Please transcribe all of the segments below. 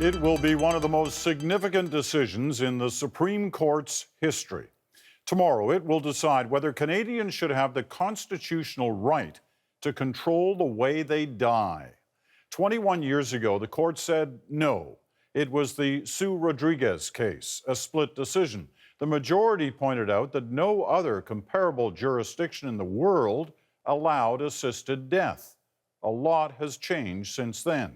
It will be one of the most significant decisions in the Supreme Court's history. Tomorrow, it will decide whether Canadians should have the constitutional right to control the way they die. 21 years ago, the court said no. It was the Sue Rodriguez case, a split decision. The majority pointed out that no other comparable jurisdiction in the world allowed assisted death. A lot has changed since then.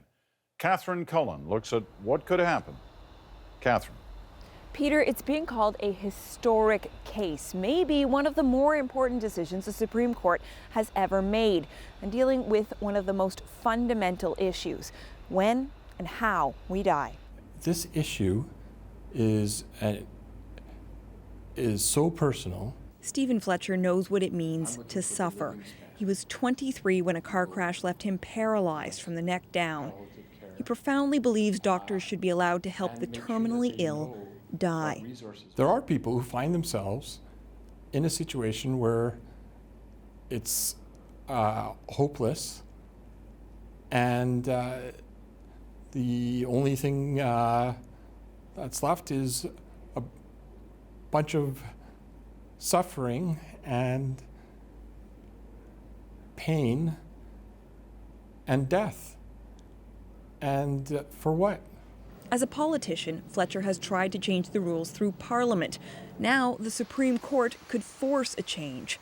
Catherine Cullen looks at what could happen. Catherine. Peter, it's being called a historic case, maybe one of the more important decisions the Supreme Court has ever made, and dealing with one of the most fundamental issues, when and how we die. This issue is so personal. Stephen Fletcher knows what it means to suffer. He was 23 when a car crash left him paralyzed from the neck down. He profoundly believes doctors should be allowed to help the terminally ill die. There are people who find themselves in a situation where it's hopeless, and the only thing that's left is a bunch of suffering and pain and death. And for what? As a politician, Fletcher has tried to change the rules through Parliament. Now, the Supreme Court could force a change.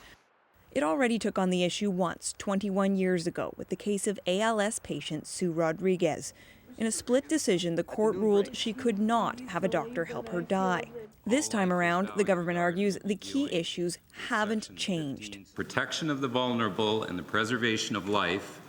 It already took on the issue once, 21 years ago, with the case of ALS patient Sue Rodriguez. In a split decision, the court ruled she could not have a doctor help her die. This time around, the government argues the key issues haven't changed. Protection of the vulnerable and the preservation of life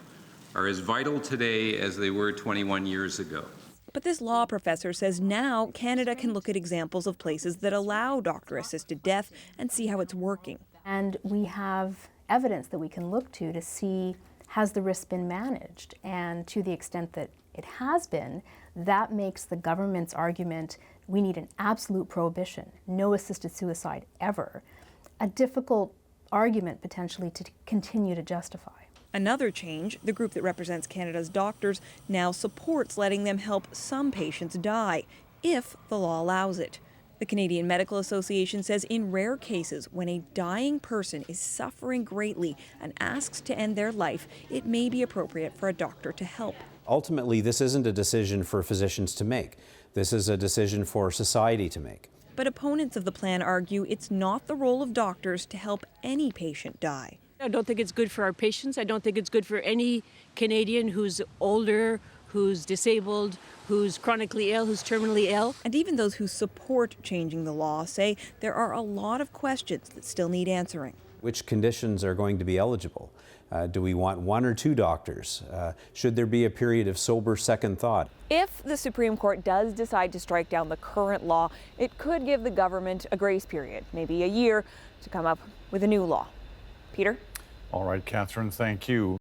are as vital today as they were 21 years ago. But this law professor says now Canada can look at examples of places that allow doctor-assisted death and see how it's working. And we have evidence that we can look to see, has the risk been managed? And to the extent that it has been, that makes the government's argument, we need an absolute prohibition, no assisted suicide ever, a difficult argument potentially to continue to justify. Another change, the group that represents Canada's doctors now supports letting them help some patients die, if the law allows it. The Canadian Medical Association says in rare cases, when a dying person is suffering greatly and asks to end their life, it may be appropriate for a doctor to help. Ultimately, this isn't a decision for physicians to make. This is a decision for society to make. But opponents of the plan argue it's not the role of doctors to help any patient die. I don't think it's good for our patients. I don't think it's good for any Canadian who's older, who's disabled, who's chronically ill, who's terminally ill. And even those who support changing the law say there are a lot of questions that still need answering. Which conditions are going to be eligible? Do we want one or two doctors? Should there be a period of sober second thought? If the Supreme Court does decide to strike down the current law, it could give the government a grace period, maybe a year, to come up with a new law. Peter? All right, Catherine, thank you.